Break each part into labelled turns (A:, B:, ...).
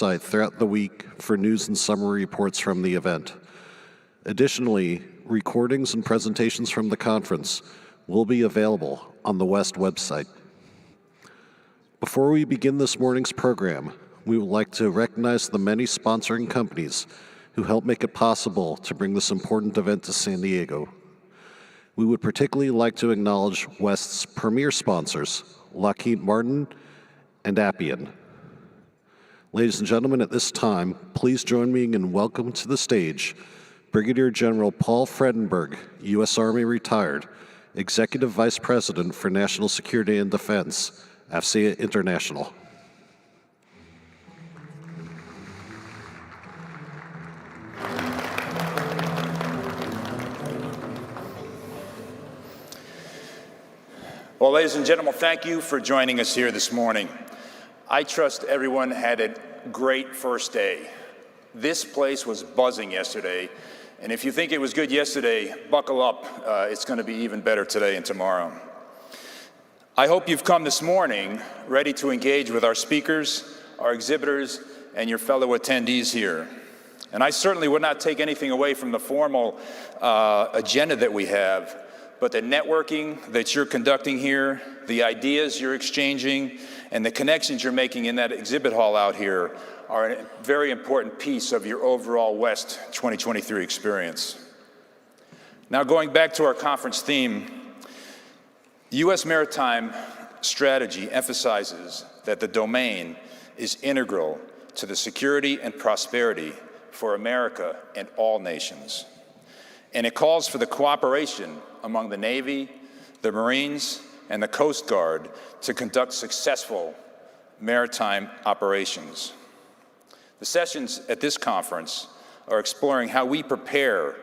A: website throughout the week for news and summary reports from the event. Additionally, recordings and presentations from the conference will be available on the WEST website. Before we begin this morning's program, we would like to recognize the many sponsoring companies who help make it possible to bring this important event to San Diego. We would particularly like to acknowledge WEST's premier sponsors, Lockheed Martin and Appian. Ladies and gentlemen, at this time, please join me in welcome to the stage Brigadier General Paul Fredenberg, U.S. Army retired, Executive Vice President for National Security and Defense, AFCEA International.
B: Well, ladies and gentlemen, thank you for joining us here this morning. I trust everyone had a great first day. This place was buzzing yesterday, and if you think it was good yesterday, buckle up. It's going to be even better today and tomorrow. I hope you've come this morning ready to engage with our speakers, our exhibitors, and your fellow attendees here. And I certainly would not take anything away from the formal agenda that we have, but the networking that you're conducting here, the ideas you're exchanging, and the connections you're making in that exhibit hall out here are a very important piece of your overall WEST 2023 experience. Now, going back to our conference theme, the U.S. maritime strategy emphasizes that the domain is integral to the security and prosperity for America and all nations. And it calls for the cooperation among the Navy, the Marines, and the Coast Guard to conduct successful maritime operations. The sessions at this conference are exploring how we prepare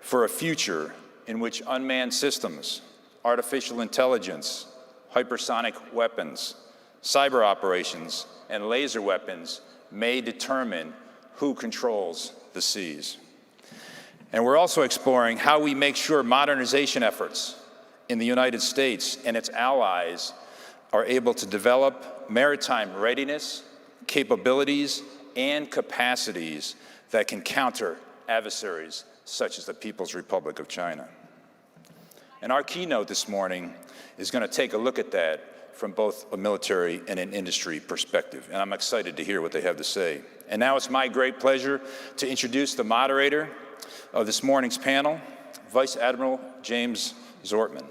B: for a future in which unmanned systems, artificial intelligence, hypersonic weapons, cyber operations, and laser weapons may determine who controls the seas. And we're also exploring how we make sure modernization efforts in the United States and its allies are able to develop maritime readiness, capabilities, and capacities that can counter adversaries such as the People's Republic of China. And our keynote this morning is going to take a look at that from both a military and an industry perspective. And I'm excited to hear what they have to say. And now it's my great pleasure to introduce the moderator of this morning's panel, Vice Admiral James Zortman,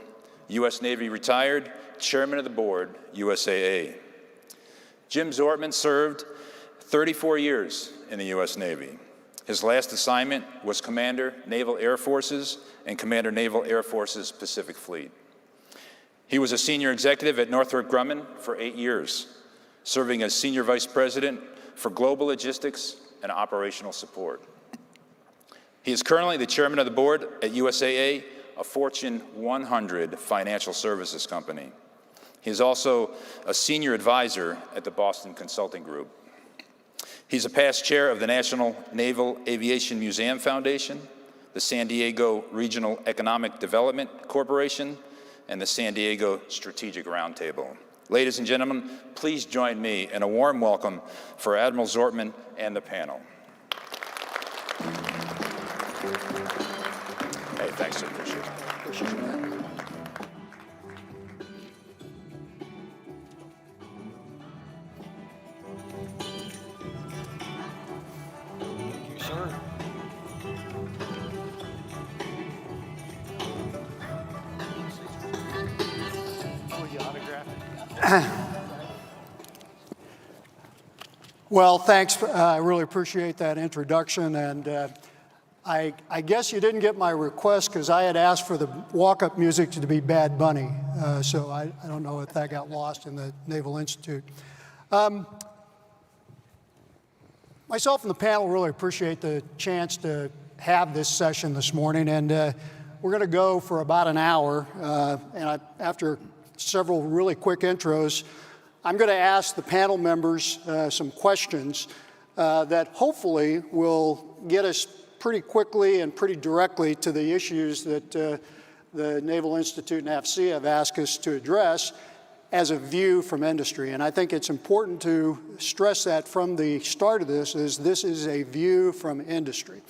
B: U.S. Navy retired, Chairman of the Board, USAA. Jim Zortman served 34 years in the U.S. Navy. His last assignment was Commander, Naval Air Forces, and Commander, Naval Air Forces Pacific Fleet. He was a senior executive at Northrop Grumman for 8 years, serving as Senior Vice President for Global Logistics and Operational Support. He is currently the Chairman of the Board at USAA, a Fortune 100 financial services company. He is also a Senior Advisor at the Boston Consulting Group. He's a past chair of the National Naval Aviation Museum Foundation, the San Diego Regional Economic Development Corporation, and the San Diego Strategic Roundtable. Ladies and gentlemen, please join me in a warm welcome for Admiral Zortman and the panel. Hey, thanks, sir. Appreciate it.
C: Appreciate it. Thank you, sir. Will you autograph it? Well, thanks. I really appreciate that introduction, and I guess you didn't get my request because I had asked for the walk-up music to be Bad Bunny, so I don't know if that got lost in the Naval Institute. Myself and the panel really appreciate the chance to have this session this morning, and we're going to go for about an hour, and after several really quick intros, I'm going to ask the panel members some questions that hopefully will get us pretty quickly and pretty directly to the issues that the Naval Institute and AFCEA have asked us to address. as a view from industry. And I think it's important to stress that from the start of this is a view from industry.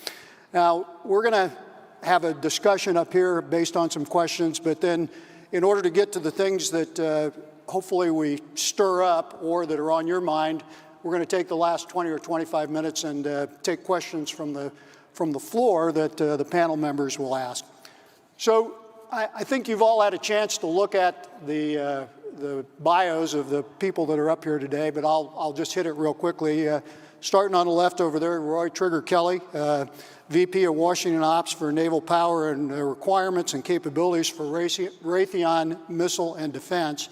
C: Now, we're going to have a discussion up here based on some questions, but then in order to get to the things that hopefully we stir up or that are on your mind, we're going to take the last 20 or 25 minutes and take questions from the floor that the panel members will ask. So I think you've all had a chance to look at the bios of the people that are up here today, but I'll just hit it real quickly. Starting on the left over there, Roy Trigger Kelly, VP of Washington Ops for Naval Power and Requirements and Capabilities for Raytheon Missile and Defense.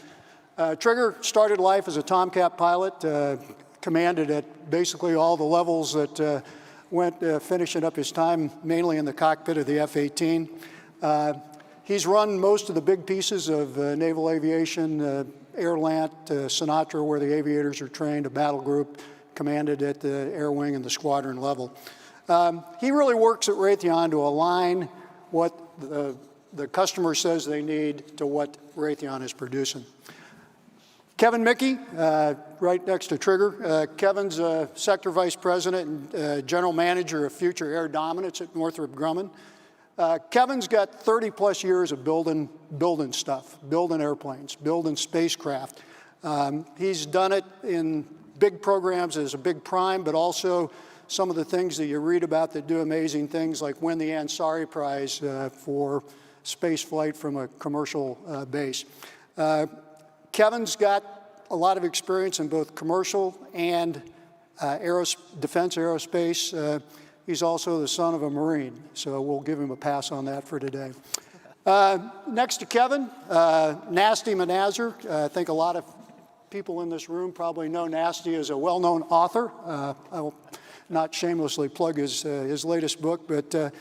C: Trigger started life as a Tomcat pilot, commanded at basically all the levels that went finishing up his time mainly in the cockpit of the F-18. He's run most of the big pieces of naval aviation, Air-Lant, Sinatra, where the aviators are trained, a battle group, commanded at the air wing and the squadron level. He really works at Raytheon to align what the customer says they need to what Raytheon is producing. Kevin Mickey, right next to Trigger. Kevin's Sector Vice President and General Manager of Future Air Dominance at Northrop Grumman. Kevin's got 30 plus years of building stuff, building airplanes, building spacecraft. He's done it in big programs as a big prime, but also some of the things that you read about that do amazing things, like win the Ansari Prize for space flight from a commercial base. Kevin's got a lot of experience in both commercial and defense aerospace. He's also the son of a Marine, so we'll give him a pass on that for today. Next to Kevin, Nasty Manazar. I think a lot of people in this room probably know Nasty as a well-known author. I will not shamelessly plug his latest book, but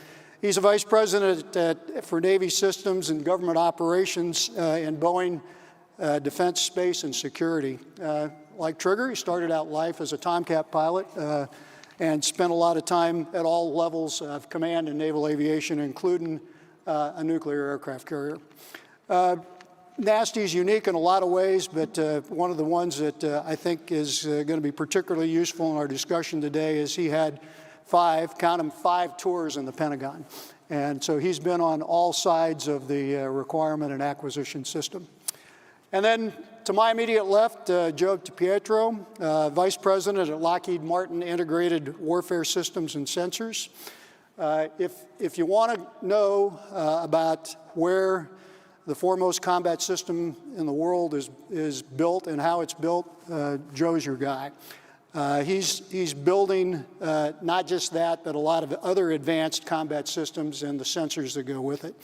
C: he's a vice president for Navy Systems and Government Operations in Boeing Defense, Space, and Security. Like Trigger, he started out life as a Tomcat pilot and spent a lot of time at all levels of command in naval aviation, including a nuclear aircraft carrier. Nasty's unique in a lot of ways, but one of the ones that I think is going to be particularly useful in our discussion today is he had five tours in the Pentagon. And so he's been on all sides of the requirement and acquisition system. And then to my immediate left, Joe DiPietro, Vice President at Lockheed Martin Integrated Warfare Systems and Sensors. If you want to know about where the foremost combat system in the world is built and how it's built, Joe's your guy. He's building not just that, but a lot of other advanced combat systems and the sensors that go with it.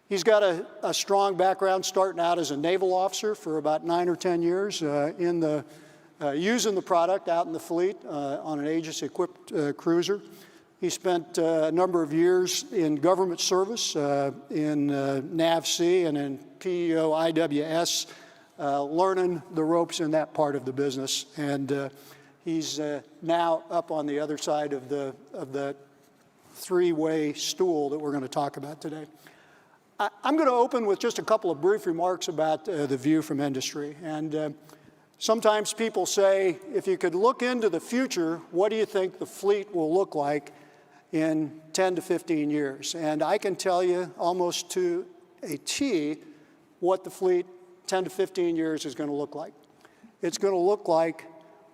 C: He's got a strong background starting out as a naval officer for about 9 or 10 years using the product out in the fleet on an Aegis-equipped cruiser. He spent a number of years in government service in NAVC and in PEO IWS, learning the ropes in that part of the business. And he's now up on the other side of the three-way stool that we're going to talk about today. I'm going to open with just a couple of brief remarks about the view from industry. And sometimes people say, if you could look into the future, what do you think the fleet will look like in 10 to 15 years? And I can tell you almost to a T what the fleet 10 to 15 years is going to look like. It's going to look like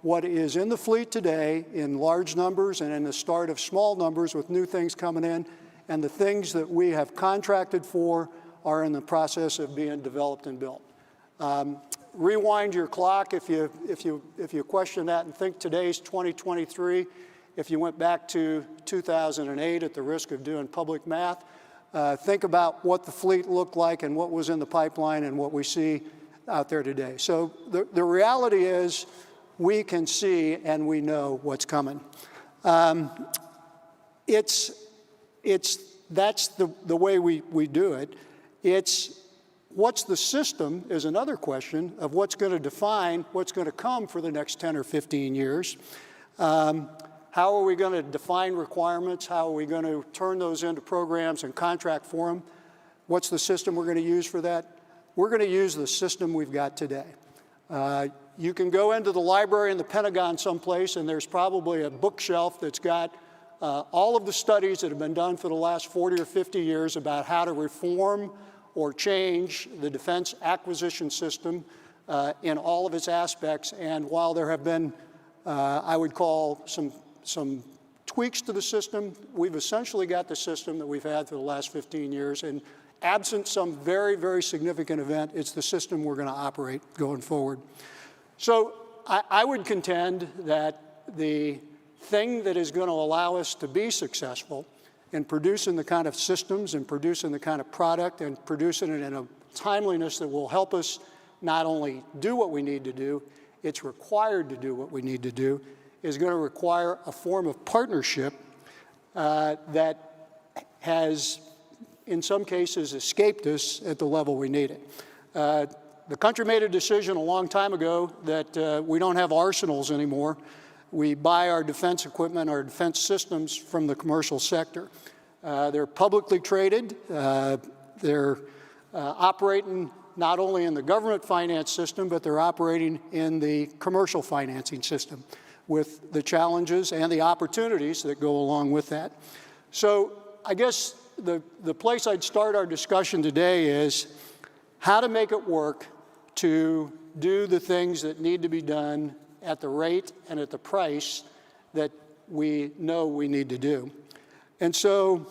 C: what is in the fleet today in large numbers and in the start of small numbers with new things coming in, and the things that we have contracted for are in the process of being developed and built. Rewind your clock if you question that and think today's 2023. If you went back to 2008 at the risk of doing public math, think about what the fleet looked like and what was in the pipeline and what we see out there today. So the reality is we can see and we know what's coming. That's the way we do it. What's the system is another question of what's going to define what's going to come for the next 10 or 15 years. How are we going to define requirements? How are we going to turn those into programs and contract for them? What's the system we're going to use for that? we're going to use the system we've got today. You can go into the library in the Pentagon someplace, and there's probably a bookshelf that's got all of the studies that have been done for the last 40 or 50 years about how to reform or change the defense acquisition system in all of its aspects. And while there have been, I would call, some tweaks to the system, we've essentially got the system that we've had for the last 15 years. And absent some very, very significant event, it's the system we're going to operate going forward. So I would contend that the thing that is going to allow us to be successful in producing the kind of systems and producing the kind of product and producing it in a timeliness that will help us not only do what we need to do, it's required to do what we need to do, is going to require a form of partnership that has, in some cases, escaped us at the level we need it. The country made a decision a long time ago that we don't have arsenals anymore. We buy our defense equipment, our defense systems from the commercial sector. They're publicly traded. They're operating not only in the government finance system, but they're operating in the commercial financing system with the challenges and the opportunities that go along with that. So I guess the place I'd start our discussion today is how to make it work to do the things that need to be done at the rate and at the price that we know we need to do. And so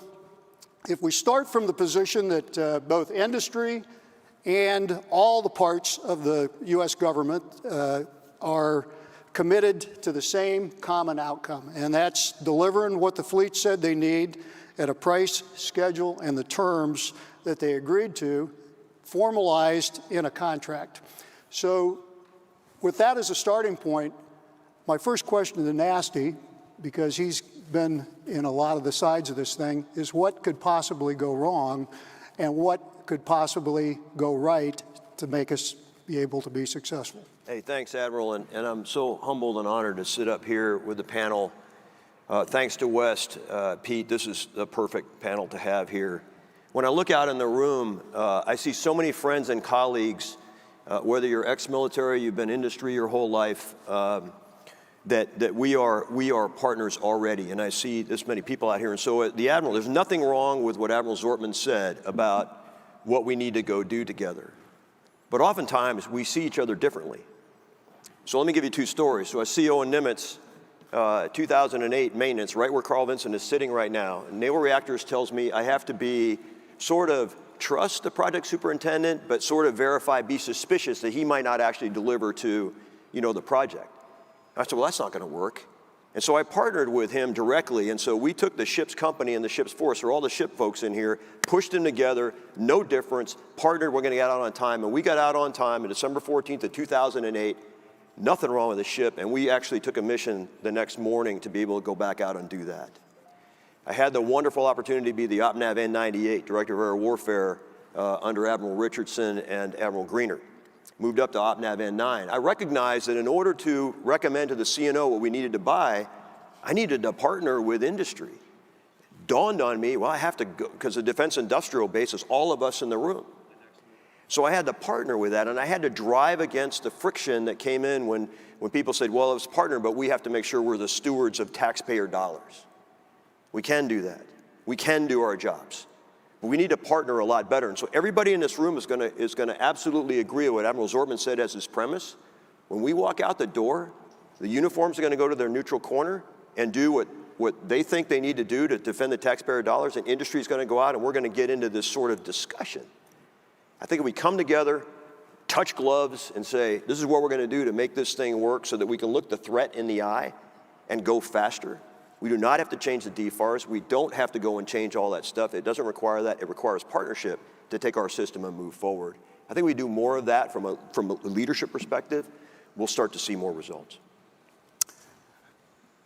C: if we start from the position that both industry and all the parts of the U.S. government are committed to the same common outcome, and that's delivering what the fleet said they need at a price, schedule, and the terms that they agreed to, formalized in a contract. So with that as a starting point, my first question to Nasty, because he's been in a lot of the sides of this thing, is what could possibly go wrong and what could possibly go right to make us be able to be successful?
D: Hey, thanks, Admiral, and I'm so humbled and honored to sit up here with the panel. Thanks to West, Pete, this is the perfect panel to have here. When I look out in the room, I see so many friends and colleagues, whether you're ex-military, you've been industry your whole life, that we are partners already, and I see this many people out here. And so the Admiral, there's nothing wrong with what Admiral Zortman said about what we need to go do together. But oftentimes, we see each other differently. So let me give you two stories. So I see Owen Nimitz, 2008 maintenance, right where Carl Vinson is sitting right now. And Naval Reactors tells me I have to be sort of trust the project superintendent, but sort of verify, be suspicious that he might not actually deliver to, the project. I said, well, that's not going to work. And so I partnered with him directly, and so we took the ship's company and the ship's force, or all the ship folks in here, pushed them together, no difference, partnered, we're going to get out on time, and we got out on time on December 14th of 2008, nothing wrong with the ship, and we actually took a mission the next morning to be able to go back out and do that. I had the wonderful opportunity to be the OPNAV N98, Director of Air Warfare, under Admiral Richardson and Admiral Greener. Moved up to OPNAV N9. I recognized that in order to recommend to the CNO what we needed to buy, I needed to partner with industry. Dawned on me, well, I have to go, because the defense industrial base is all of us in the room. So I had to partner with that, and I had to drive against the friction that came in when people said, well, it's partner, but we have to make sure we're the stewards of taxpayer dollars. We can do that. We can do our jobs. But we need to partner a lot better. And so everybody in this room is going to absolutely agree with what Admiral Zortman said as his premise. When we walk out the door, the uniforms are going to go to their neutral corner and do what they think they need to do to defend the taxpayer dollars, and industry is going to go out, and we're going to get into this sort of discussion. I think if we come together, touch gloves, and say, this is what we're going to do to make this thing work so that we can look the threat in the eye and go faster. We do not have to change the DFARS. We don't have to go and change all that stuff. It doesn't require that. It requires partnership to take our system and move forward. I think we do more of that from a leadership perspective, we'll start to see more results.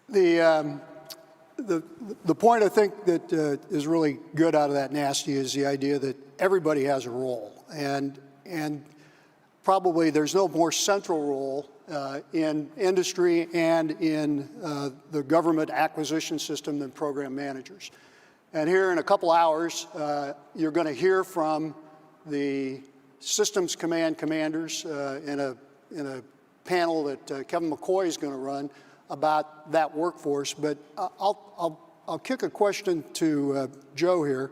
D: The point I think that is really good out of that, Nasty, is the idea that everybody has a role. And probably there's no more central role in industry and in the government acquisition system than program managers. And here in a couple hours, you're going to hear from the
C: systems command commanders in a panel that Kevin McCoy is going to run about that workforce. But I'll kick a question to Joe here.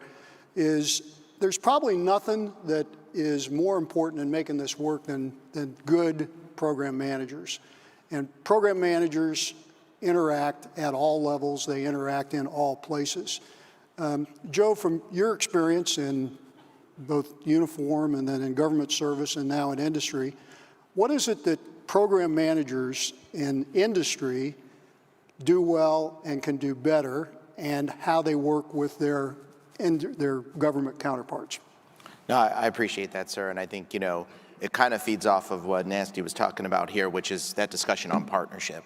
C: There's probably nothing that is more important in making this work than good program managers. And program managers interact at all levels. They interact in all places. Joe, from your experience in both uniform and then in government service and now in industry, what is it that program managers in industry do well and can do better, and how they work with their government counterparts?
E: No, I appreciate that, sir. And I think, it kind of feeds off of what Nancy was talking about here, which is that discussion on partnership.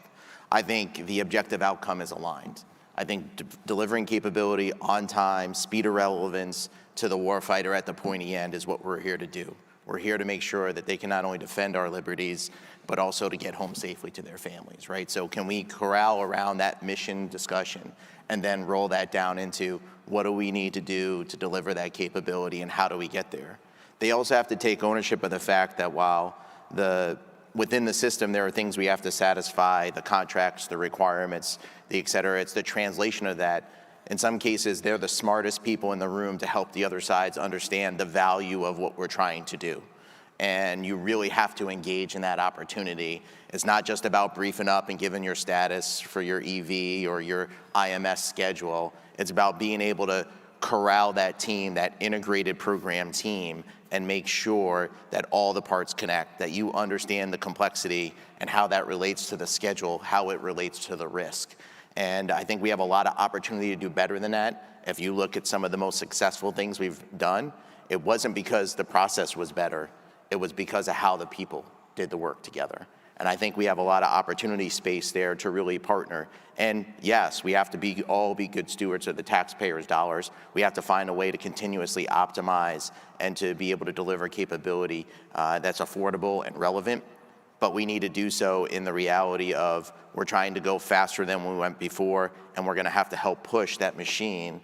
E: I think the objective outcome is aligned. I think delivering capability on time, speed of relevance to the warfighter at the pointy end is what we're here to do. We're here to make sure that they can not only defend our liberties, but also to get home safely to their families, right? So can we corral around that mission discussion and then roll that down into what do we need to do to deliver that capability and how do we get there? They also have to take ownership of the fact that while within the system there are things we have to satisfy, the contracts, the requirements, the et cetera, it's the translation of that. In some cases, they're the smartest people in the room to help the other sides understand the value of what we're trying to do. And you really have to engage in that opportunity. It's not just about briefing up and giving your status for your EV or your IMS schedule. It's about being able to corral that team, that integrated program team, and make sure that all the parts connect, that you understand the complexity and how that relates to the schedule, how it relates to the risk. And I think we have a lot of opportunity to do better than that. If you look at some of the most successful things we've done, it wasn't because the process was better, it was because of how the people did the work together. And I think we have a lot of opportunity space there to really partner. And yes, we have to all be good stewards of the taxpayers' dollars. We have to find a way to continuously optimize and to be able to deliver capability that's affordable and relevant. But we need to do so in the reality of we're trying to go faster than we went before, and we're going to have to help push that machine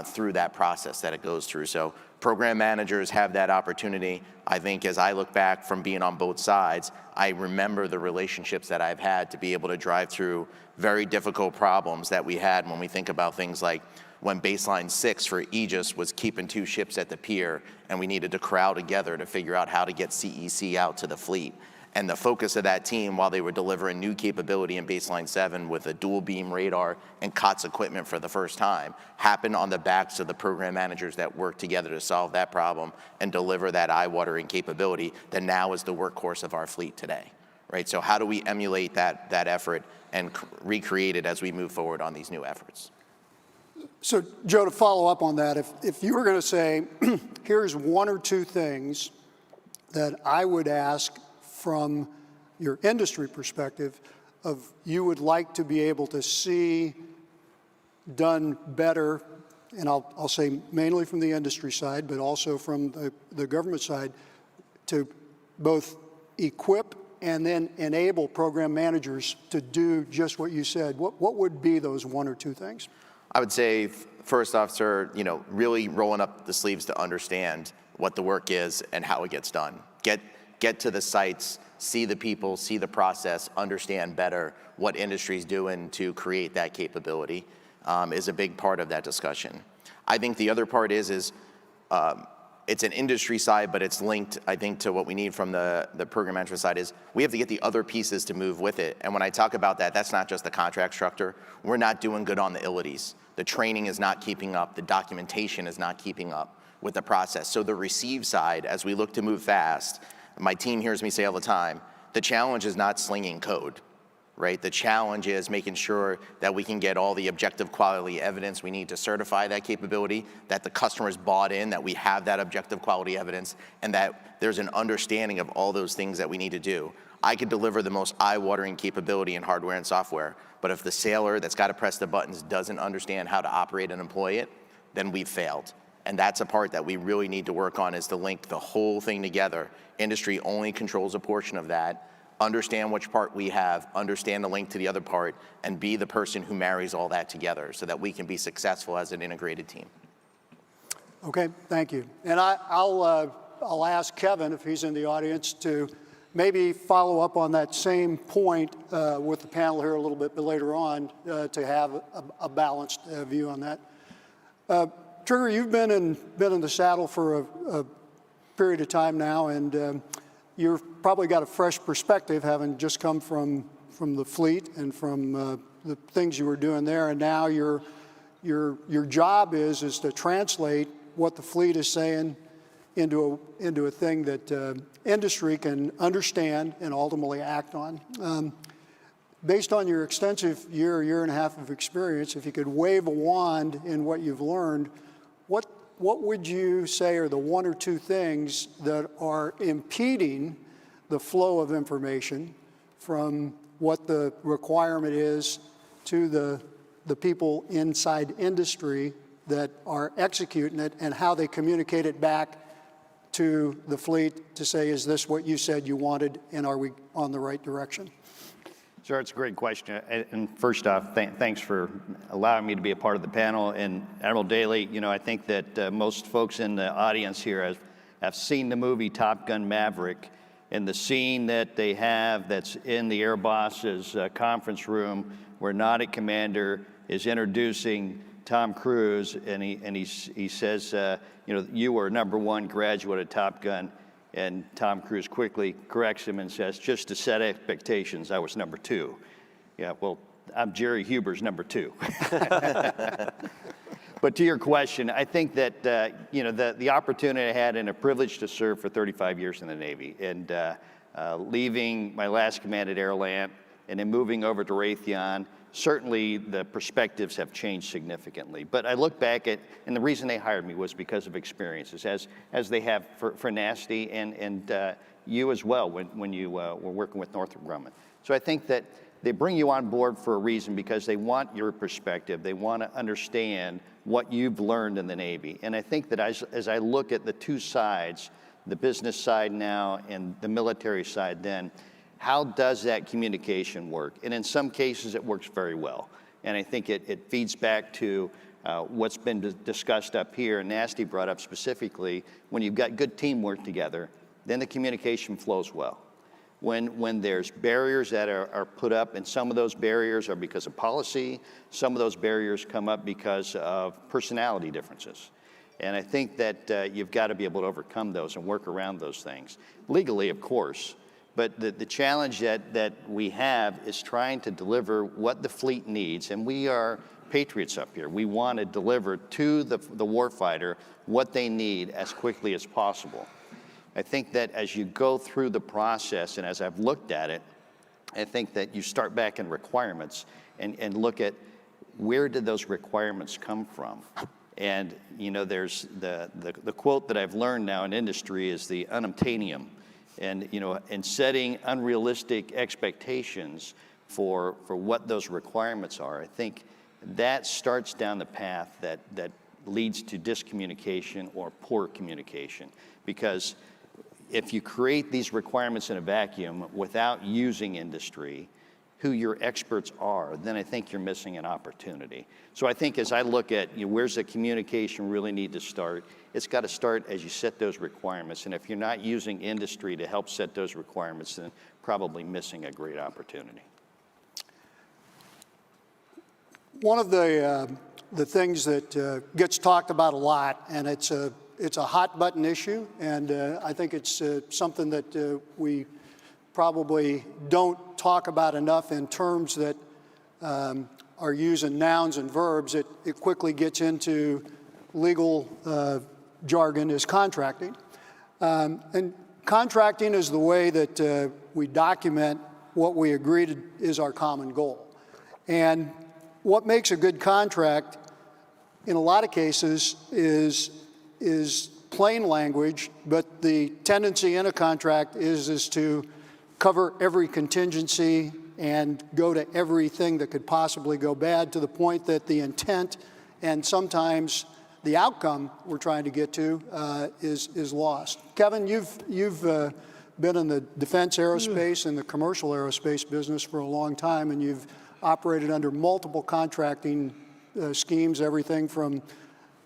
E: through that process that it goes through. So program managers have that opportunity. I think as I look back from being on both sides, I remember the relationships that I've had to be able to drive through very difficult problems that we had when we think about things like when baseline 6 for Aegis was keeping 2 ships at the pier, and we needed to corral together to figure out how to get CEC out to the fleet. And the focus of that team, while they were delivering new capability in baseline 7 with a dual beam radar and COTS equipment for the first time, happened on the backs of the program managers that worked together to solve that problem and deliver that eye-watering capability that now is the workhorse of our fleet today, right? So how do we emulate that effort and recreate it as we move forward on these new efforts?
C: So, Joe, to follow up on that, if you were going to say, here's 1 or 2 things that I would ask from your industry perspective of you would like to be able to see done better, and I'll say mainly from the industry side, but also from the government side, to both equip and then enable program managers to do just what you said, what would be those 1 or 2 things?
E: I would say, first off, sir, really rolling up the sleeves to understand what the work is and how it gets done. Get to the sites, see the people, see the process, understand better what industry's doing to create that capability is a big part of that discussion. I think the other part is it's an industry side, but it's linked, I think, to what we need from the program management side is we have to get the other pieces to move with it. And when I talk about that, that's not just the contract structure. We're not doing good on the ilities. The training is not keeping up. The documentation is not keeping up with the process. So the receive side, as we look to move fast, my team hears me say all the time, the challenge is not slinging code, right? The challenge is making sure that we can get all the objective quality evidence we need to certify that capability, that the customer's bought in, that we have that objective quality evidence, and that there's an understanding of all those things that we need to do. I could deliver the most eye-watering capability in hardware and software, but if the sailor that's got to press the buttons doesn't understand how to operate and employ it, then we've failed. And that's a part that we really need to work on, is to link the whole thing together. Industry only controls a portion of that. Understand which part we have, understand the link to the other part, and be the person who marries all that together so that we can be successful as an integrated team.
C: Okay, thank you. And I'll I'll ask Kevin, if he's in the audience, to maybe follow up on that same point with the panel here a little bit later on to have a balanced view on that. Trigger, you've been in the saddle for a period of time now, and you've probably got a fresh perspective, having just come from the fleet and from the things you were doing there, and now your job is to translate what the fleet is saying into a thing that industry can understand and ultimately act on. Based on your extensive year and a half of experience, if you could wave a wand in what you've learned, what would you say are the one or two things that are impeding the flow of information from what the requirement is to the people inside industry that are executing it, and how they communicate it back to the fleet to say, is this what you said you wanted, and are we on the right direction?
F: Sure, it's a great question. And first off, thanks for allowing me to be a part of the panel. And Admiral Daly, I think that most folks in the audience here have seen the movie Top Gun Maverick, and the scene that they have that's in the Air Boss's conference room where Nautic Commander is introducing Tom Cruise, and he says, you were #1 graduate at Top Gun. And Tom Cruise quickly corrects him and says, just to set expectations, I was #2. Yeah, well, I'm Jerry Huber's #2. But to your question, I think that, the opportunity I had and a privilege to serve for 35 years in the Navy, and leaving my last command at Airland and then moving over to Raytheon, certainly the perspectives have changed significantly. But I look back at, and the reason they hired me was because of experiences, as they have for Nasty and you as well when you were working with Northrop Grumman. So I think that they bring you on board for a reason, because they want your perspective. They want to understand what you've learned in the Navy. And I think that as I look at the two sides, the business side now and the military side then, how does that communication work? And in some cases, it works very well. And I think it feeds back to what's been discussed up here, and Nasty brought up specifically, when you've got good teamwork together, then the communication flows well. When there's barriers that are put up, and some of those barriers are because of policy, some of those barriers come up because of personality differences. And I think that you've got to be able to overcome those and work around those things. Legally, of course. But the challenge that we have is trying to deliver what the fleet needs, and we are patriots up here. We want to deliver to the warfighter what they need as quickly as possible. I think that as you go through the process, and as I've looked at it, I think that you start back in requirements and look at where did those requirements come from. And there's the quote that I've learned now in industry is the unobtainium. And in setting unrealistic expectations for what those requirements are, I think that starts down the path that leads to discommunication or poor communication. Because if you create these requirements in a vacuum without using industry, who your experts are, then I think you're missing an opportunity. So I think as I look at where's the communication really need to start, it's got to start as you set those requirements. And if you're not using industry to help set those requirements, then probably missing a great opportunity.
C: One of the things that gets talked about a lot, and it's a hot button issue, and I think it's something that we probably don't talk about enough in terms that are using nouns and verbs. It quickly gets into legal jargon, is contracting. And contracting is the way that we document what we agreed is our common goal. And what makes a good contract in a lot of cases is plain language, but the tendency in a contract is to cover every contingency and go to everything that could possibly go bad, to the point that the intent and sometimes the outcome we're trying to get to is lost. Kevin, you've been in the defense aerospace and the commercial aerospace business for a long time, and you've operated under multiple contracting schemes, everything from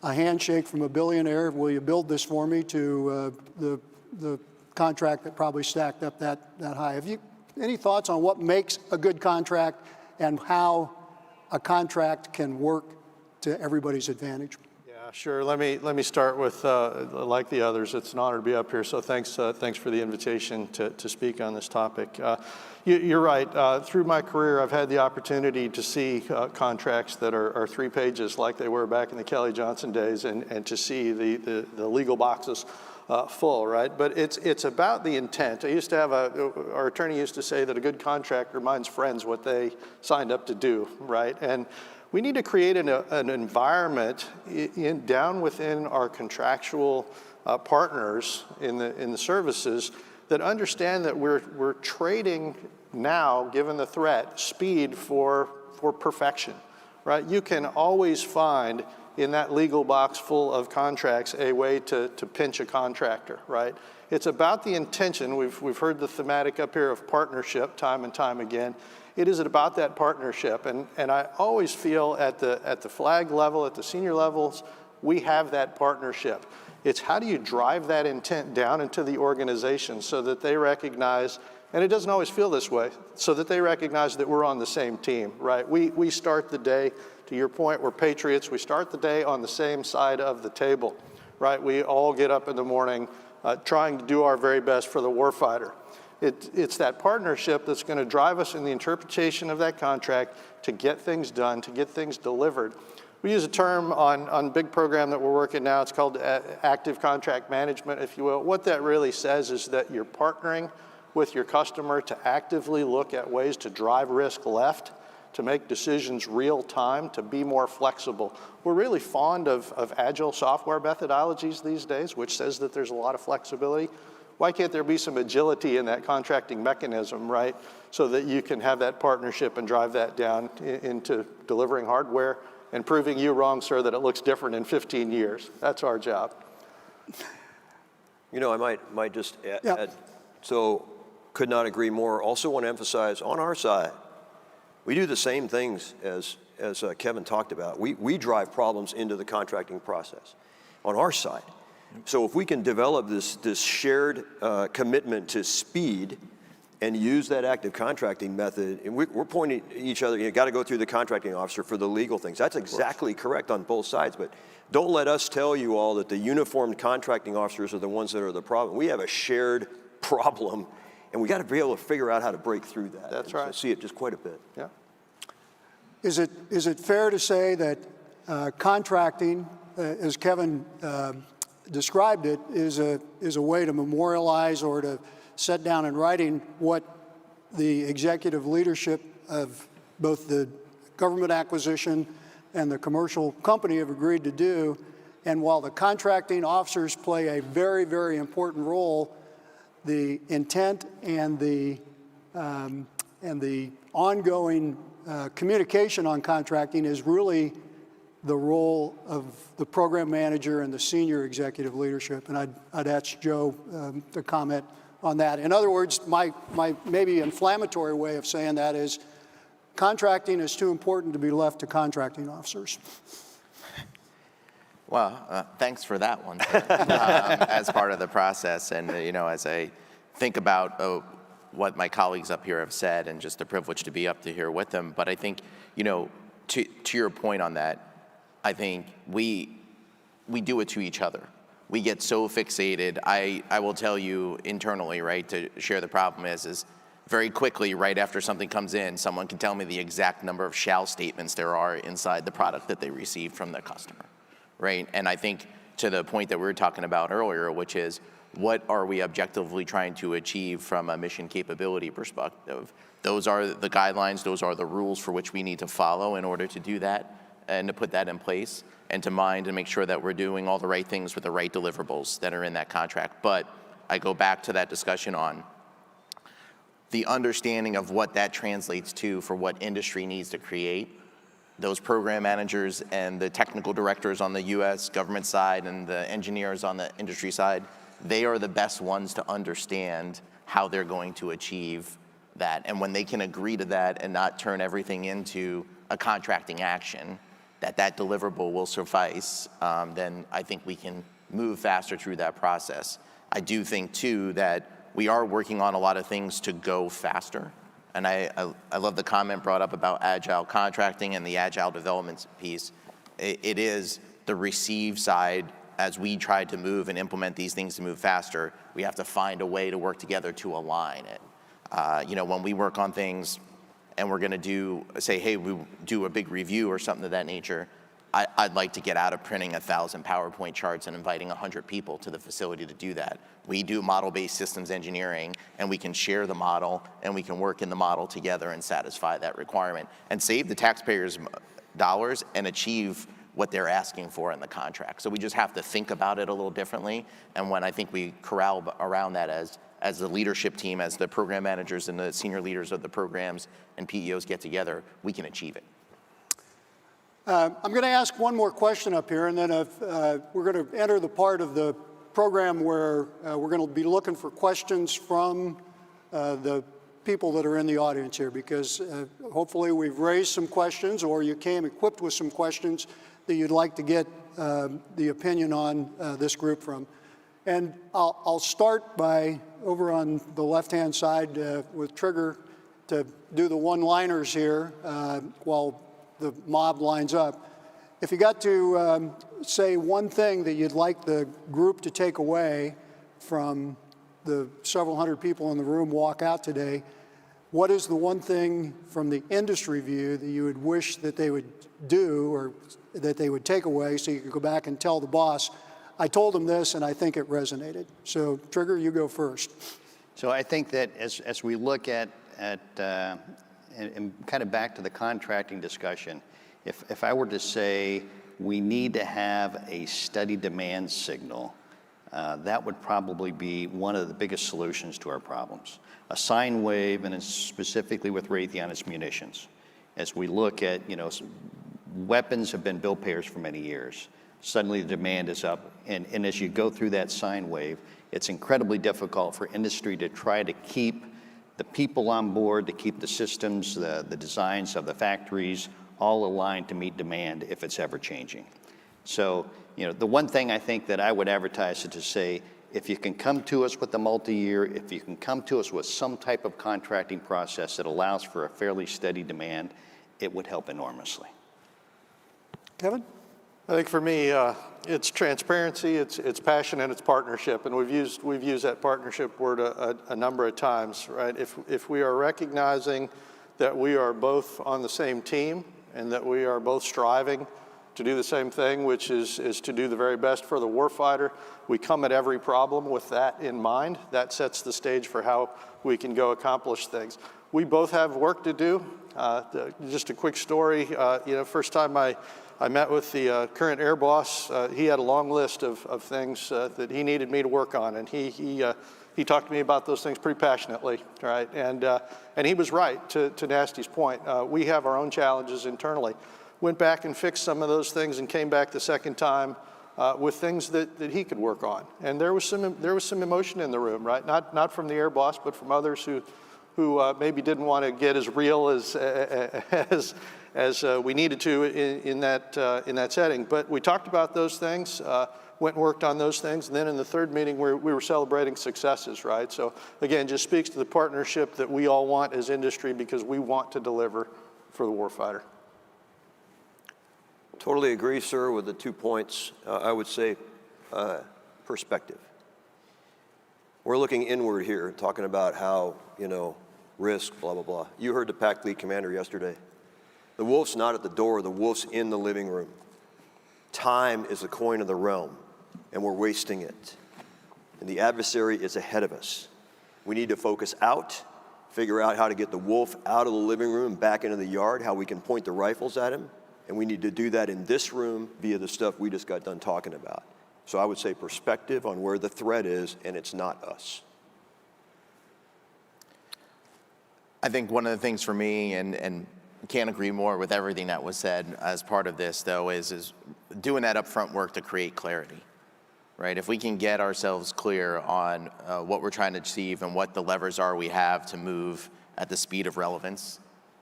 C: a handshake from a billionaire, will you build this for me, to the contract that probably stacked up that high. Have you any thoughts on what makes a good contract and how a contract can work to everybody's advantage?
G: Yeah, sure. Let me start with, like the others, it's an honor to be up here, so thanks for the invitation to speak on this topic. You're right. Through my career, I've had the opportunity to see contracts that are 3 pages like they were back in the Kelly Johnson days, and to see the legal boxes full, right? But it's about the intent. I used to have our attorney used to say that a good contract reminds friends what they signed up to do, right? And we need to create an environment down within our contractual partners in the services that understand that we're trading now, given the threat, speed for perfection, right? You can always find in that legal box full of contracts a way to pinch a contractor, right? It's about the intention. We've heard the thematic up here of partnership time and time again. It is about that partnership, and I always feel at the flag level, at the senior levels, we have that partnership. It's how do you drive that intent down into the organization so that they recognize, and it doesn't always feel this way, so that they recognize that we're on the same team, right? We start the day, to your point, we're patriots, we start the day on the same side of the table, right? We all get up in the morning trying to do our very best for the warfighter. It's that partnership that's going to drive us in the interpretation of that contract to get things done, to get things delivered. We use a term on a big program that we're working now. It's called active contract management, if you will. What that really says is that you're partnering with your customer to actively look at ways to drive risk left, to make decisions real time, to be more flexible. We're really fond of agile software methodologies these days, which says that there's a lot of flexibility. Why can't there be some agility in that contracting mechanism, right? So that you can have that partnership and drive that down into delivering hardware and proving you wrong, sir, that it looks different in 15 years. That's our job.
D: You know, I might just add,
C: Yeah.
D: So could not agree more. Also want to emphasize on our side, we do the same things as Kevin talked about. We drive problems into the contracting process on our side. So if we can develop this shared commitment to speed and use that active contracting method, and we're pointing at each other, you got to go through the contracting officer for the legal things. That's exactly correct on both sides, but don't let us tell you all that the uniformed contracting officers are the ones that are the problem. We have a shared problem, and we got to be able to figure out how to break through that.
G: That's right.
D: I see it just quite a bit.
G: Yeah.
C: Is it fair to say that contracting, as Kevin described it, is a way to memorialize or to set down in writing what the executive leadership of both the government acquisition and the commercial company have agreed to do? And while the contracting officers play a very, very important role, the intent and the ongoing communication on contracting is really the role of the program manager and the senior executive leadership. And I'd ask Joe to comment on that. In other words, my maybe inflammatory way of saying that is contracting is too important to be left to contracting officers.
E: Well, thanks for that one, as part of the process. And, as I think about what my colleagues up here have said, and just the privilege to be up to here with them. But I think, to your point on that, I think we do it to each other. We get so fixated. I will tell you internally, right, to share the problem is very quickly, right after something comes in, someone can tell me the exact number of shall statements there are inside the product that they received from their customer, right? And I think to the point that we were talking about earlier, which is what are we objectively trying to achieve from a mission capability perspective? Those are the guidelines, those are the rules for which we need to follow in order to do that and to put that in place and to mind and make sure that we're doing all the right things with the right deliverables that are in that contract. But I go back to that discussion on the understanding of what that translates to for what industry needs to create. Those program managers and the technical directors on the US government side and the engineers on the industry side, they are the best ones to understand how they're going to achieve that. And when they can agree to that and not turn everything into a contracting action, that deliverable will suffice, then I think we can move faster through that process. I do think, too, that we are working on a lot of things to go faster. And I love the comment brought up about agile contracting and the agile development piece. It is the receive side. As we try to move and implement these things to move faster, we have to find a way to work together to align it. When we work on things and we're going to say, hey, we do a big review or something of that nature, I'd like to get out of printing 1,000 PowerPoint charts and inviting 100 people to the facility to do that. We do model-based systems engineering, and we can share the model, and we can work in the model together and satisfy that requirement and save the taxpayers dollars and achieve what they're asking for in the contract. So we just have to think about it a little differently. And when I think we corral around that as the leadership team, as the program managers and the senior leaders of the programs and PEOs get together, we can achieve it.
C: I'm going to ask one more question up here, and then we're going to enter the part of the program where we're going to be looking for questions from the people that are in the audience here, because hopefully we've raised some questions, or you came equipped with some questions that you'd like to get the opinion on this group from. And I'll start by, over on the left-hand side with Trigger, to do the one-liners here while the mob lines up. If you got to say one thing that you'd like the group to take away from the several hundred people in the room walk out today, what is the one thing from the industry view that you would wish that they would do or that they would take away so you could go back and tell the boss, I told them this and I think it resonated? So Trigger, you go first.
F: So I think that as we look at and kind of back to the contracting discussion, if I were to say we need to have a steady demand signal, that would probably be one of the biggest solutions to our problems. A sine wave, and specifically with Raytheon, it's munitions. As we look at, weapons have been bill payers for many years. Suddenly the demand is up, and as you go through that sine wave, it's incredibly difficult for industry to try to keep the people on board, to keep the systems, the designs of the factories all aligned to meet demand if it's ever changing. So, the one thing I think that I would advertise is to say, if you can come to us with a multi-year, if you can come to us with some type of contracting process that allows for a fairly steady demand, it would help enormously.
C: Kevin?
G: I think for me, it's transparency, it's passion, and it's partnership. And we've used that partnership word a number of times, right? If we are recognizing that we are both on the same team and that we are both striving to do the same thing, which is to do the very best for the warfighter, we come at every problem with that in mind. That sets the stage for how we can go accomplish things. We both have work to do. Just a quick story, first time I met with the current air boss. He had a long list of things that he needed me to work on, and he talked to me about those things pretty passionately, right? And he was right, to Nasty's point. We have our own challenges internally. Went back and fixed some of those things and came back the second time with things that he could work on. And there was some emotion in the room, right? Not from the air boss, but from others who maybe didn't want to get as real as we needed to in that setting. But we talked about those things, went and worked on those things, and then in the third meeting we were celebrating successes, right? So again, just speaks to the partnership that we all want as industry because we want to deliver for the warfighter.
D: Totally agree, sir, with the 2 points. I would say perspective. We're looking inward here, talking about how, risk, blah, blah, blah. You heard the PAC lead commander yesterday. The wolf's not at the door, the wolf's in the living room. Time is the coin of the realm, and we're wasting it. And the adversary is ahead of us. We need to focus out, figure out how to get the wolf out of the living room, back into the yard, how we can point the rifles at him. And we need to do that in this room via the stuff we just got done talking about. So I would say perspective on where the threat is, and it's not us.
E: I think one of the things for me, and can't agree more with everything that was said as part of this, though, is doing that upfront work to create clarity, right? If we can get ourselves clear on what we're trying to achieve and what the levers are we have to move at the speed of relevance,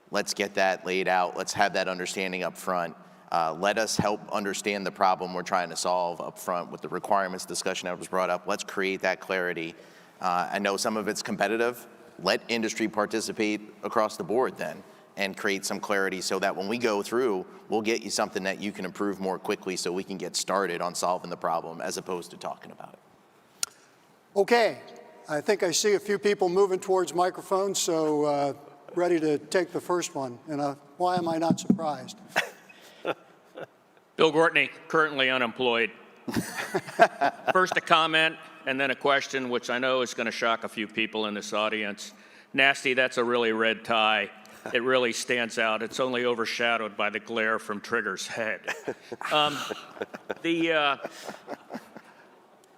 E: let's get that laid out. Let's have that understanding up front. Let us help understand the problem we're trying to solve up front with the requirements discussion that was brought up. Let's create that clarity. I know some of it's competitive. Let industry participate across the board then and create some clarity so that when we go through, we'll get you something that you can improve more quickly so we can get started on solving the problem as opposed to talking about it.
C: Okay, I think I see a few people moving towards microphones, so ready to take the first one. And why am I not surprised?
H: Bill Gortney, currently unemployed. First a comment and then a question, which I know is going to shock a few people in this audience. Nasty, that's a really red tie. It really stands out. It's only overshadowed by the glare from Trigger's head.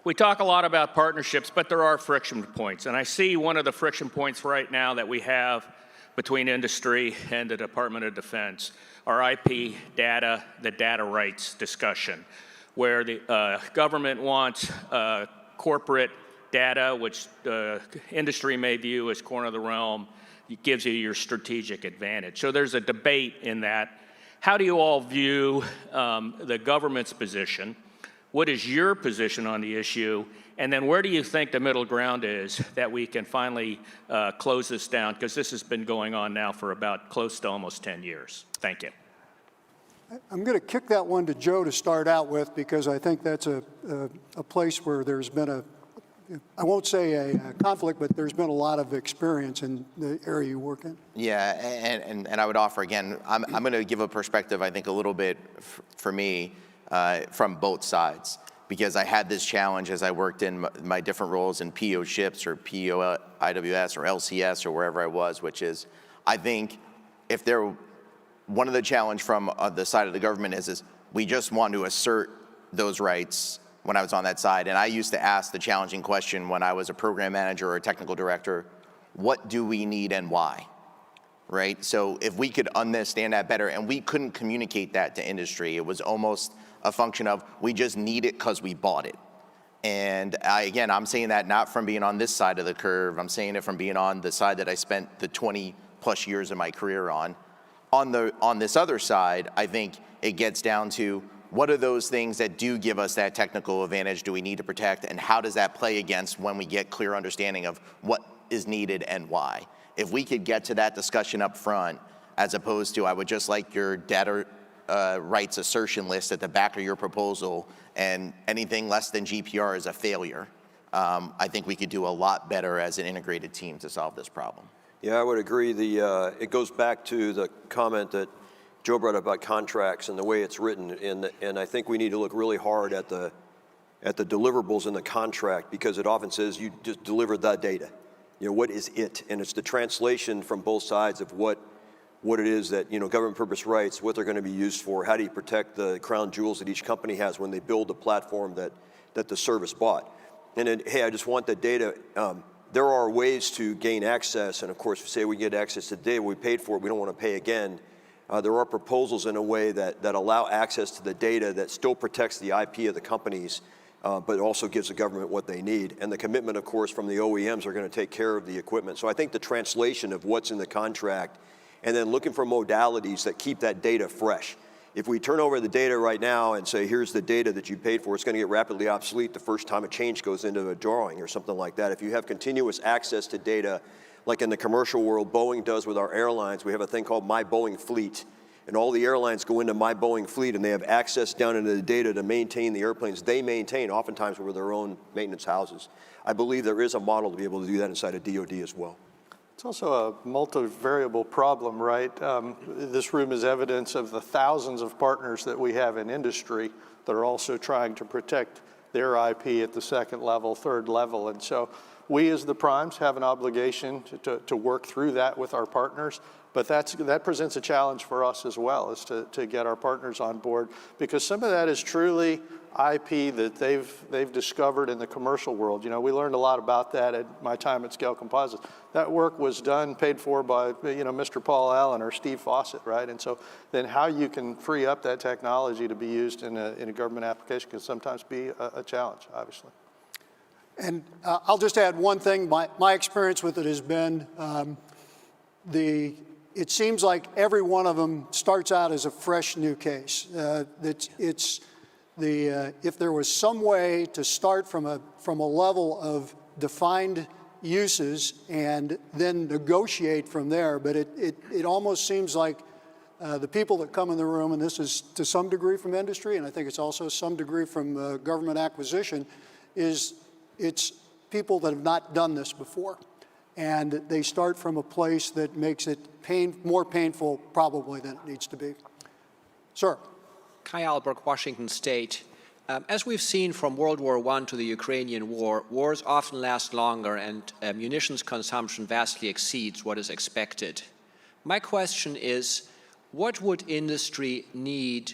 H: We talk a lot about partnerships, but there are friction points. And I see one of the friction points right now that we have between industry and the Department of Defense, our IP data, the data rights discussion, where the government wants corporate data, which industry may view as corner of the realm. It gives you your strategic advantage. So there's a debate in that. How do you all view the government's position? What is your position on the issue? And then where do you think the middle ground is that we can finally close this down? Because this has been going on now for about close to almost 10 years. Thank you.
C: I'm going to kick that one to Joe to start out with, because I think that's a place where there's been I won't say a conflict, but there's been a lot of experience in the area you work in.
E: Yeah, and I would offer, again, I'm going to give a perspective, I think, a little bit for me from both sides, because I had this challenge as I worked in my different roles in PO ships or PO IWS or LCS or wherever I was, which is, I think if one of the challenge from the side of the government is we just want to assert those rights. When I was on that side, and I used to ask the challenging question when I was a program manager or a technical director, what do we need and why, right? So if we could understand that better, and we couldn't communicate that to industry, it was almost a function of we just need it because we bought it. And again, I'm saying that not from being on this side of the curve, I'm saying it from being on the side that I spent the 20 plus years of my career on. On this other side, I think it gets down to what are those things that do give us that technical advantage do we need to protect, and how does that play against when we get clear understanding of what is needed and why? If we could get to that discussion up front, as opposed to I would just like your data rights assertion list at the back of your proposal, and anything less than GPR is a failure, I think we could do a lot better as an integrated team to solve this problem.
D: Yeah, I would agree. It goes back to the comment that Joe brought up about contracts and the way it's written, and I think we need to look really hard at the deliverables in the contract, because it often says you just deliver the data. You know, what is it? And it's the translation from both sides of what it is that, government purpose rights, what they're going to be used for, how do you protect the crown jewels that each company has when they build the platform that the service bought. And then, hey, I just want the data. There are ways to gain access, and of course, say we get access to data, we paid for it, we don't want to pay again. There are proposals in a way that allow access to the data that still protects the IP of the companies, but also gives the government what they need. And the commitment, of course, from the OEMs are going to take care of the equipment. So I think the translation of what's in the contract, and then looking for modalities that keep that data fresh. If we turn over the data right now and say, here's the data that you paid for, it's going to get rapidly obsolete the first time a change goes into a drawing or something like that. If you have continuous access to data, like in the commercial world, Boeing does with our airlines, we have a thing called My Boeing Fleet. And all the airlines go into My Boeing Fleet, and they have access down into the data to maintain the airplanes they maintain, oftentimes with their own maintenance houses. I believe there is a model to be able to do that inside of DoD as well.
G: It's also a multivariable problem, right? This room is evidence of the thousands of partners that we have in industry that are also trying to protect their IP at the second level, third level. And so we as the primes have an obligation to work through that with our partners, but that presents a challenge for us as well, is to get our partners on board, because some of that is truly IP that they've discovered in the commercial world. We learned a lot about that at my time at Scale Composites. That work was done, paid for by Mr. Paul Allen or Steve Fawcett, right? And so then how you can free up that technology to be used in a government application can sometimes be a challenge, obviously.
C: And I'll just add one thing. My experience with it has been the it seems like every one of them starts out as a fresh new case. If there was some way to start from a level of defined uses and then negotiate from there, but it almost seems like the people that come in the room, and this is to some degree from industry, and I think it's also some degree from government acquisition, it's people that have not done this before. And they start from a place that makes it more painful probably than it needs to be. Sir.
I: Kai Alberg, Washington State. As we've seen from World War I to the Ukrainian war, wars often last longer and munitions consumption vastly exceeds what is expected. My question is, what would industry need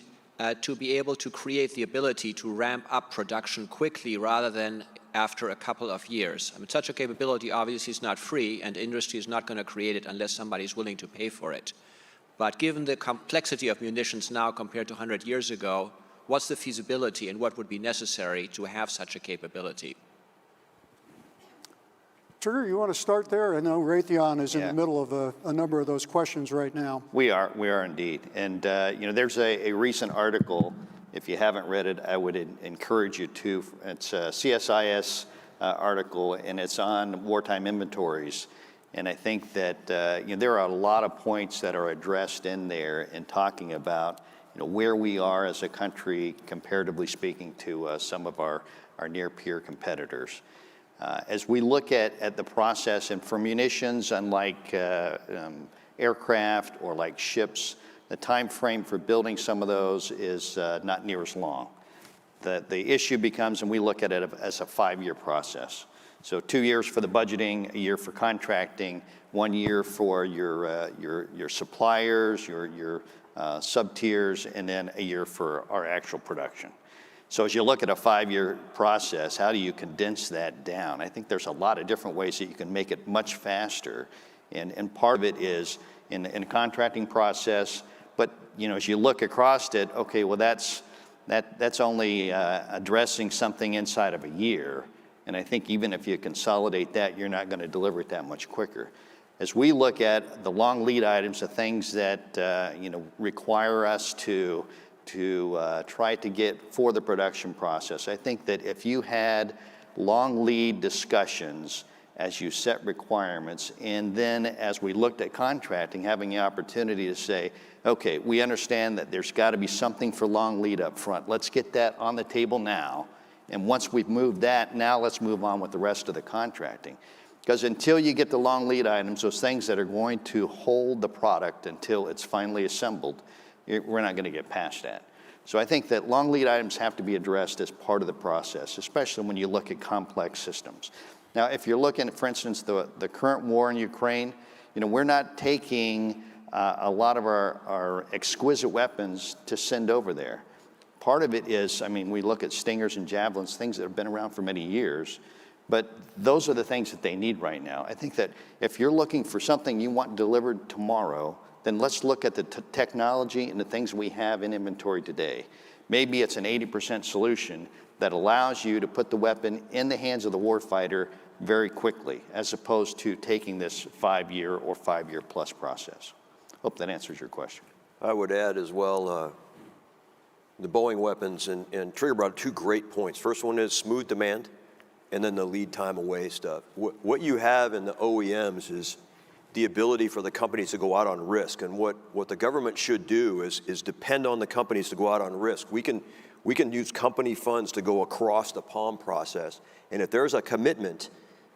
I: to be able to create the ability to ramp up production quickly rather than after a couple of years? I mean, such a capability obviously is not free, and industry is not going to create it unless somebody is willing to pay for it. But given the complexity of munitions now compared to 100 years ago, what's the feasibility and what would be necessary to have such a capability?
C: Trigger, you want to start there? I know Raytheon is in the middle of a number of those questions right now.
F: We are indeed. And there's a recent article. If you haven't read it, I would encourage you to. It's a CSIS article, and it's on wartime inventories. And I think that there are a lot of points that are addressed in there in talking about where we are as a country, comparatively speaking, to some of our near-peer competitors. As we look at the process, and for munitions, unlike aircraft or like ships, the time frame for building some of those is not near as long. The issue becomes, and we look at it as a 5-year process. So 2 years for the budgeting, a year for contracting, 1 year for your suppliers, your sub-tiers, and then a year for our actual production. So as you look at a 5-year process, how do you condense that down? I think there's a lot of different ways that you can make it much faster. And part of it is in the contracting process. But as you look across it, okay, well that's only addressing something inside of a year. And I think even if you consolidate that, you're not going to deliver it that much quicker. As we look at the long lead items, the things that require us to try to get for the production process, I think that if you had long lead discussions as you set requirements, and then as we looked at contracting, having the opportunity to say, okay, we understand that there's got to be something for long lead up front. Let's get that on the table now. And once we've moved that, now let's move on with the rest of the contracting. Because until you get the long lead items, those things that are going to hold the product until it's finally assembled, we're not going to get past that. So I think that long lead items have to be addressed as part of the process, especially when you look at complex systems. Now, if you're looking at, for instance, the current war in Ukraine, we're not taking a lot of our exquisite weapons to send over there. Part of it is, we look at Stingers and Javelins, things that have been around for many years, but those are the things that they need right now. I think that if you're looking for something you want delivered tomorrow, then let's look at the technology and the things we have in inventory today. Maybe it's an 80% solution that allows you to put the weapon in the hands of the warfighter very quickly, as opposed to taking this 5-year or 5-year plus process. Hope that answers your question.
D: I would add as well, the Boeing weapons, and Trigger brought up 2 great points. First one is smooth demand, and then the lead time away stuff. What you have in the OEMs is the ability for the companies to go out on risk, and what the government should do is depend on the companies to go out on risk. We can use company funds to go across the POM process, and if there's a commitment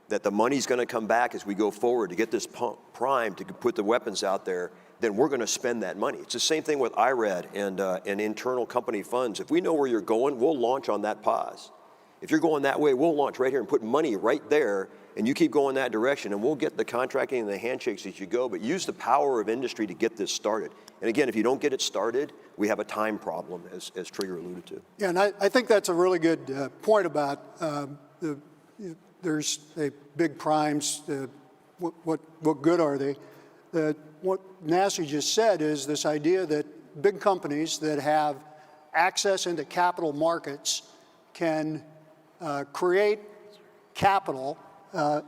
D: that the money's going to come back as we go forward to get this prime to put the weapons out there, then we're going to spend that money. It's the same thing with IRAD and internal company funds. If we know where you're going, we'll launch on that pause. If you're going that way, we'll launch right here and put money right there, and you keep going that direction, and we'll get the contracting and the handshakes as you go, but use the power of industry to get this started. And again, if you don't get it started, we have a time problem, as Trigger alluded to.
C: Yeah, and I think that's a really good point about there's big primes. What good are they? What Nancy just said is this idea that big companies that have access into capital markets can create capital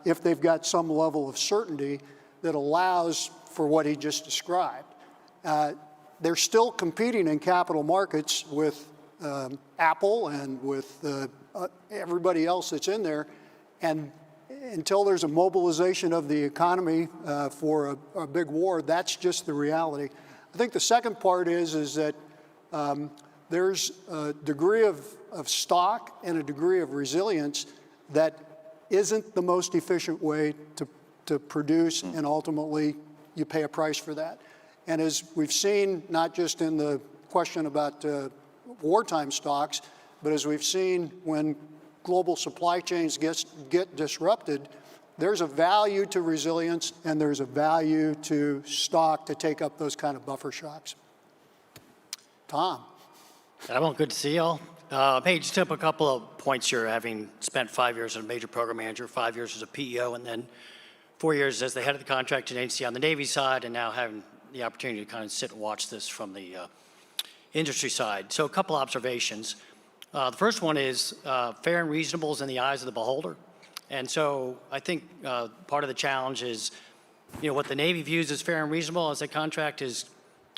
C: if they've got some level of certainty that allows for what he just described. They're still competing in capital markets with Apple and with everybody else that's in there. And until there's a mobilization of the economy for a big war, that's just the reality. I think the second part is that there's a degree of stock and a degree of resilience that isn't the most efficient way to produce, and ultimately you pay a price for that. And as we've seen, not just in the question about wartime stocks, but as we've seen when global supply chains get disrupted, there's a value to resilience and there's a value to stock to take up those kind of buffer shocks. Tom.
J: Well, good to see y'all. Hey, just up a couple of points here, having spent 5 years as a major program manager, 5 years as a PEO, and then 4 years as the head of the contracting agency on the Navy side, and now having the opportunity to kind of sit and watch this from the industry side. So a couple observations. The first one is fair and reasonable is in the eyes of the beholder. And so I think part of the challenge is, what the Navy views as fair and reasonable as a contract is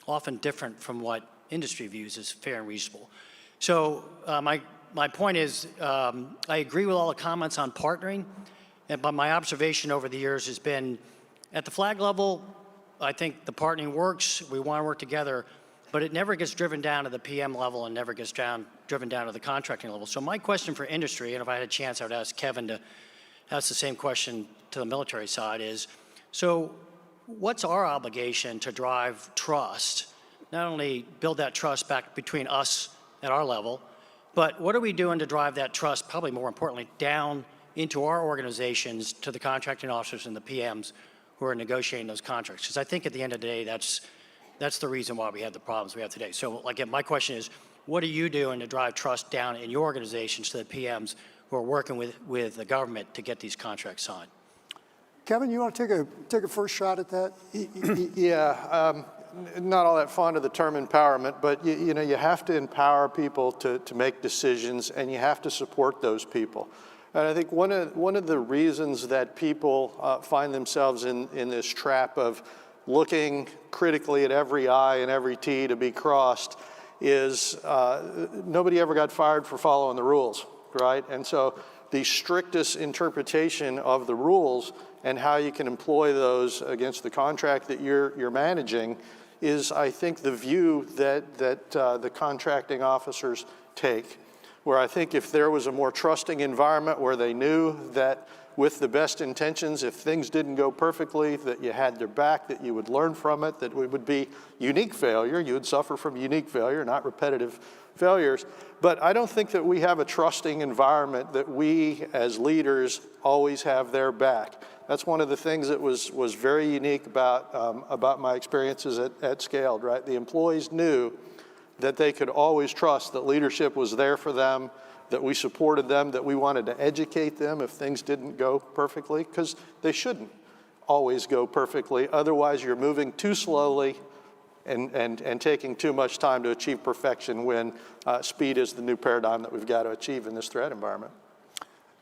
J: often different from what industry views as fair and reasonable. So my point is, I agree with all the comments on partnering, but my observation over the years has been, at the flag level, I think the partnering works, we want to work together, but it never gets driven down to the PM level and never gets driven down to the contracting level. So my question for industry, and if I had a chance, I would ask Kevin to ask the same question to the military side, is, so what's our obligation to drive trust, not only build that trust back between us at our level, but what are we doing to drive that trust, probably more importantly, down into our organizations, to the contracting officers and the PMs who are negotiating those contracts? Because I think at the end of the day, that's the reason why we have the problems we have today. So again, my question is, what are you doing to drive trust down in your organizations to the PMs who are working with the government to get these contracts signed?
C: Kevin, you want to take a first shot at that?
G: Yeah, not all that fond of the term empowerment, but you have to empower people to make decisions, and you have to support those people. And I think one of the reasons that people find themselves in this trap of looking critically at every I and every T to be crossed is nobody ever got fired for following the rules, right? And so the strictest interpretation of the rules and how you can employ those against the contract that you're managing is, I think, the view that the contracting officers take, where I think if there was a more trusting environment where they knew that with the best intentions, if things didn't go perfectly, that you had their back, that you would learn from it, that it would be unique failure, you would suffer from unique failure, not repetitive failures. But I don't think that we have a trusting environment that we as leaders always have their back. That's one of the things that was very unique about my experiences at Scaled, right? The employees knew that they could always trust that leadership was there for them, that we supported them, that we wanted to educate them if things didn't go perfectly, because they shouldn't always go perfectly. Otherwise, you're moving too slowly and taking too much time to achieve perfection when speed is the new paradigm that we've got to achieve in this threat environment.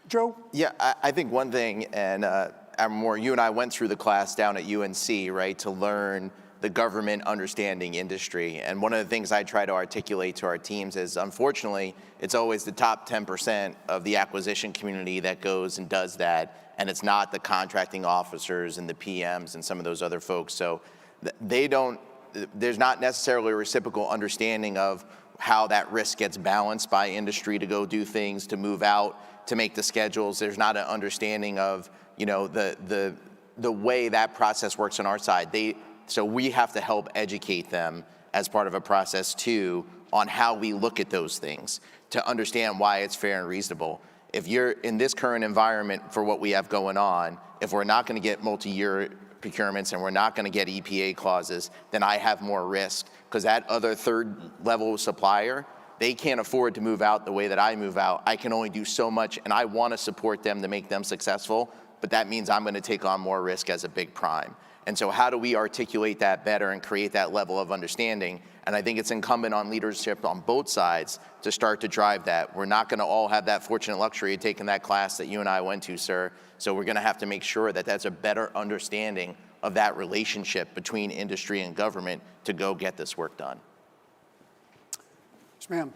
C: Joe?
E: Yeah, I think one thing, and Moore, you and I went through the class down at UNC, right, to learn the government understanding industry. And one of the things I try to articulate to our teams is, unfortunately, it's always the top 10% of the acquisition community that goes and does that, and it's not the contracting officers and the PMs and some of those other folks. So there's not necessarily a reciprocal understanding of how that risk gets balanced by industry to go do things, to move out, to make the schedules. There's not an understanding of, the way that process works on our side. So we have to help educate them as part of a process too on how we look at those things to understand why it's fair and reasonable. If you're in this current environment for what we have going on, if we're not going to get multi-year procurements and we're not going to get EPA clauses, then I have more risk, because that other third level supplier, they can't afford to move out the way that I move out. I can only do so much, and I want to support them to make them successful, but that means I'm going to take on more risk as a big prime. And so how do we articulate that better and create that level of understanding? And I think it's incumbent on leadership on both sides to start to drive that. We're not going to all have that fortunate luxury of taking that class that you and I went to, sir. So we're going to have to make sure that that's a better understanding of that relationship between industry and government to go get this work done.
C: Yes, ma'am.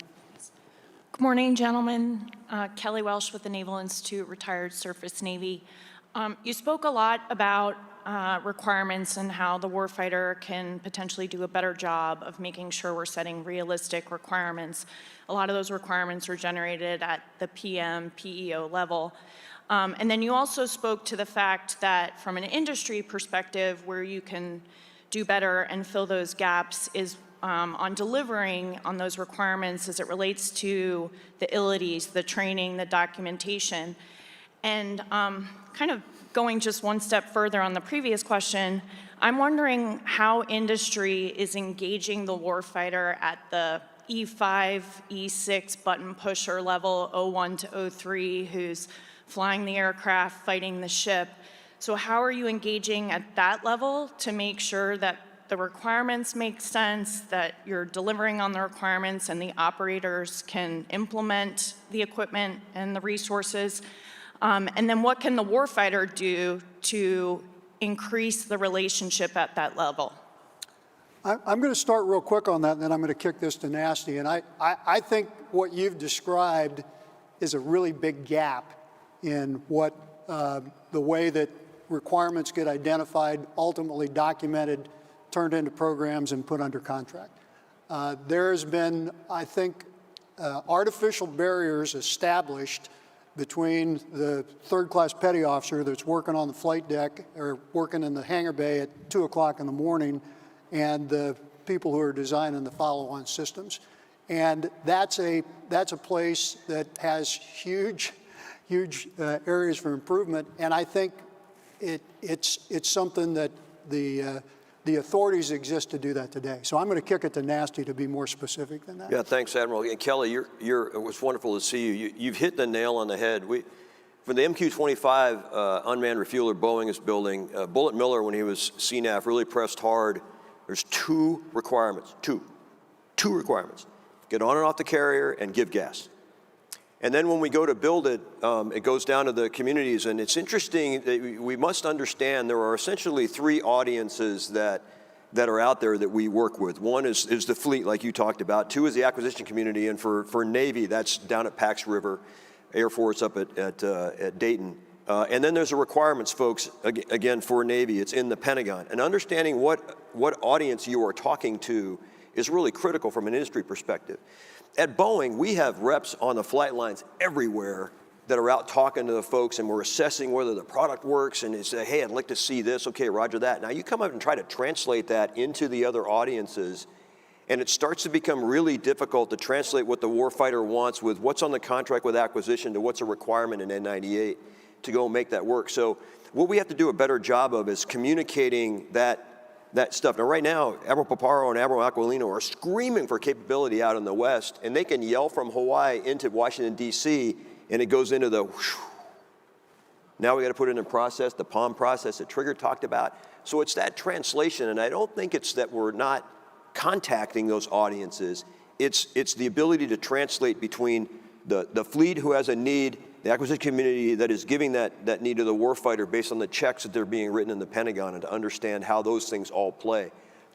K: Good morning, gentlemen. Kelly Welsh with the Naval Institute, retired Surface Navy. You spoke a lot about requirements and how the warfighter can potentially do a better job of making sure we're setting realistic requirements. A lot of those requirements are generated at the PM, PEO level. And then you also spoke to the fact that from an industry perspective, where you can do better and fill those gaps is on delivering on those requirements as it relates to the ILITs, the training, the documentation. And kind of going just one step further on the previous question, I'm wondering how industry is engaging the warfighter at the E5, E6 button pusher level, O1 to O3, who's flying the aircraft, fighting the ship. So how are you engaging at that level to make sure that the requirements make sense, that you're delivering on the requirements and the operators can implement the equipment and the resources? And then what can the warfighter do to increase the relationship at that level?
C: I'm going to start real quick on that, and then I'm going to kick this to Nasty. And I think what you've described is a really big gap in what the way that requirements get identified, ultimately documented, turned into programs, and put under contract. There's been, I think, artificial barriers established between the third-class petty officer that's working on the flight deck or working in the hangar bay at 2 o'clock in the morning and the people who are designing the follow-on systems. And that's a place that has huge areas for improvement. And I think it's something that the authorities exist to do that today. So I'm going to kick it to Nasty to be more specific than that.
D: Yeah, thanks, Admiral. And Kelly, it was wonderful to see you. You've hit the nail on the head. For the MQ-25 unmanned refueler Boeing is building, Bullitt Miller, when he was CNAF, really pressed hard. There's two requirements, two requirements. Get on and off the carrier and give gas. And then when we go to build it, it goes down to the communities. And it's interesting that we must understand there are essentially three audiences that are out there that we work with. One is the fleet, like you talked about. Two is the acquisition community. And for Navy, that's down at Pax River, Air Force up at Dayton. And then there's the requirements, folks, again, for Navy. It's in the Pentagon. And understanding what audience you are talking to is really critical from an industry perspective. At Boeing, we have reps on the flight lines everywhere that are out talking to the folks, and we're assessing whether the product works, and they say, hey, I'd like to see this, okay, roger that. Now you come up and try to translate that into the other audiences, and it starts to become really difficult to translate what the warfighter wants with what's on the contract with acquisition to what's a requirement in N98 to go and make that work. So what we have to do a better job of is communicating that stuff. Now, right now, Admiral Paparo and Admiral Aquilino are screaming for capability out in the West, and they can yell from Hawaii into Washington, D.C., and it goes into the whoosh. Now we got to put it in process, the POM process that Trigger talked about. So it's that translation, and I don't think it's that we're not contacting those audiences. It's the ability to translate between the fleet who has a need, the acquisition community that is giving that need to the warfighter based on the checks that they're being written in the Pentagon, and to understand how those things all play.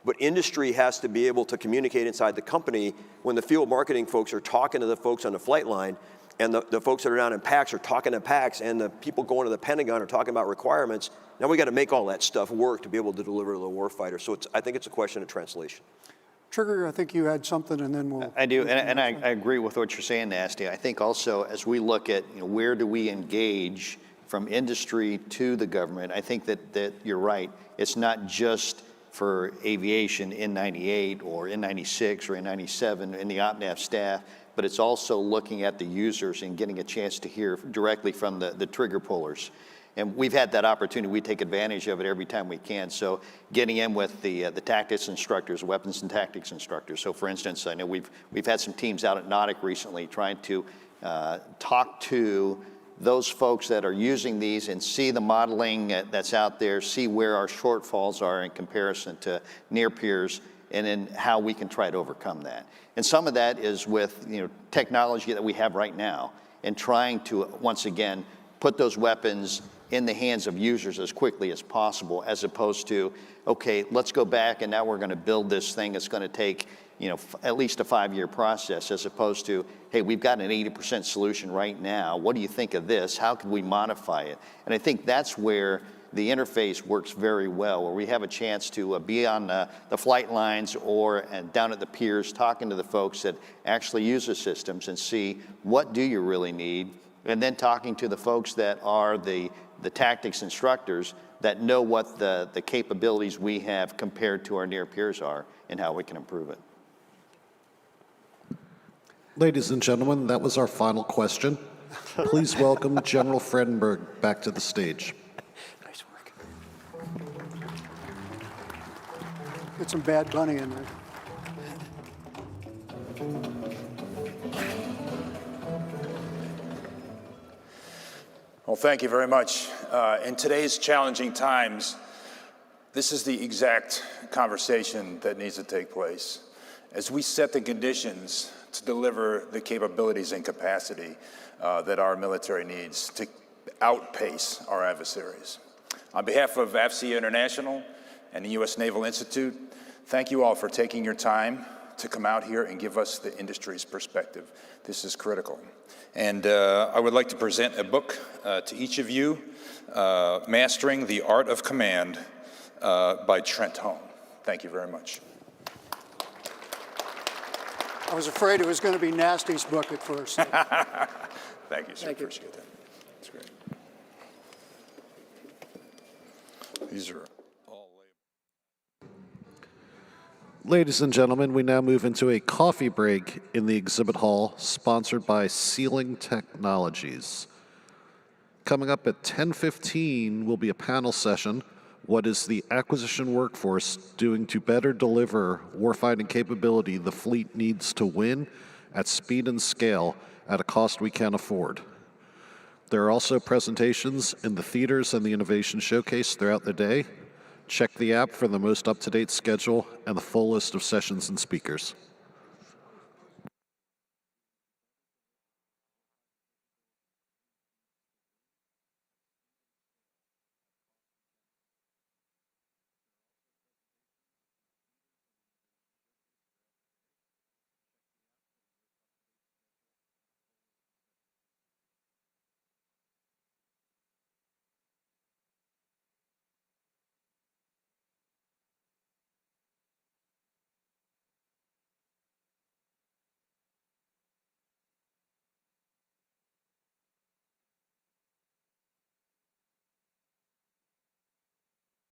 D: But industry has to be able to communicate inside the company when the field marketing folks are talking to the folks on the flight line, and the folks that are down in PAX are talking to PAX, and the people going to the Pentagon are talking about requirements. Now we got to make all that stuff work to be able to deliver to the warfighter. So I think it's a question of translation.
C: Trigger, I think you had something, and then we'll...
F: I do, and I agree with what you're saying, Nasty. I think also as we look at where do we engage from industry to the government, I think that you're right. It's not just for aviation N98 or N96 or N97 and the OPNAV staff, but it's also looking at the users and getting a chance to hear directly from the trigger pullers. And we've had that opportunity. We take advantage of it every time we can. So getting in with the tactics instructors, weapons and tactics instructors. So for instance, I know we've had some teams out at Nautic recently trying to talk to those folks that are using these and see the modeling that's out there, see where our shortfalls are in comparison to near peers, and then how we can try to overcome that. And some of that is with technology that we have right now, and trying to, once again, put those weapons in the hands of users as quickly as possible, as opposed to, okay, let's go back and now we're going to build this thing that's going to take, at least a 5-year process, as opposed to, hey, we've got an 80% solution right now. What do you think of this? How can we modify it? And I think that's where the interface works very well, where we have a chance to be on the flight lines or down at the piers talking to the folks that actually use the systems and see what do you really need, and then talking to the folks that are the tactics instructors that know what the capabilities we have compared to our near peers are and how we can improve it.
A: Ladies and gentlemen, that was our final question. Please welcome General Fredenberg back to the stage.
F: Nice work.
C: Get some Bad Bunny in there.
B: Well, thank you very much. In today's challenging times, this is the exact conversation that needs to take place as we set the conditions to deliver the capabilities and capacity that our military needs to outpace our adversaries. On behalf of AFCEA International and the U.S. Naval Institute, thank you all for taking your time to come out here and give us the industry's perspective. This is critical. And I would like to present a book to each of you, Mastering the Art of Command by Trent Hone. Thank you very much.
C: I was afraid it was going to be Nasty's book at first.
B: Thank you, sir.
C: Thank you.
B: Appreciate that. That's great. These are all
A: Ladies and gentlemen, we now move into a coffee break in the exhibit hall, sponsored by Sealing Technologies. Coming up at 10:15 will be a panel session, What is the acquisition workforce doing to better deliver warfighting capability the fleet needs to win at speed and scale at a cost we can't afford? There are also presentations in the theaters and the Innovation Showcase throughout the day. Check the app for the most up-to-date schedule and the full list of sessions and speakers.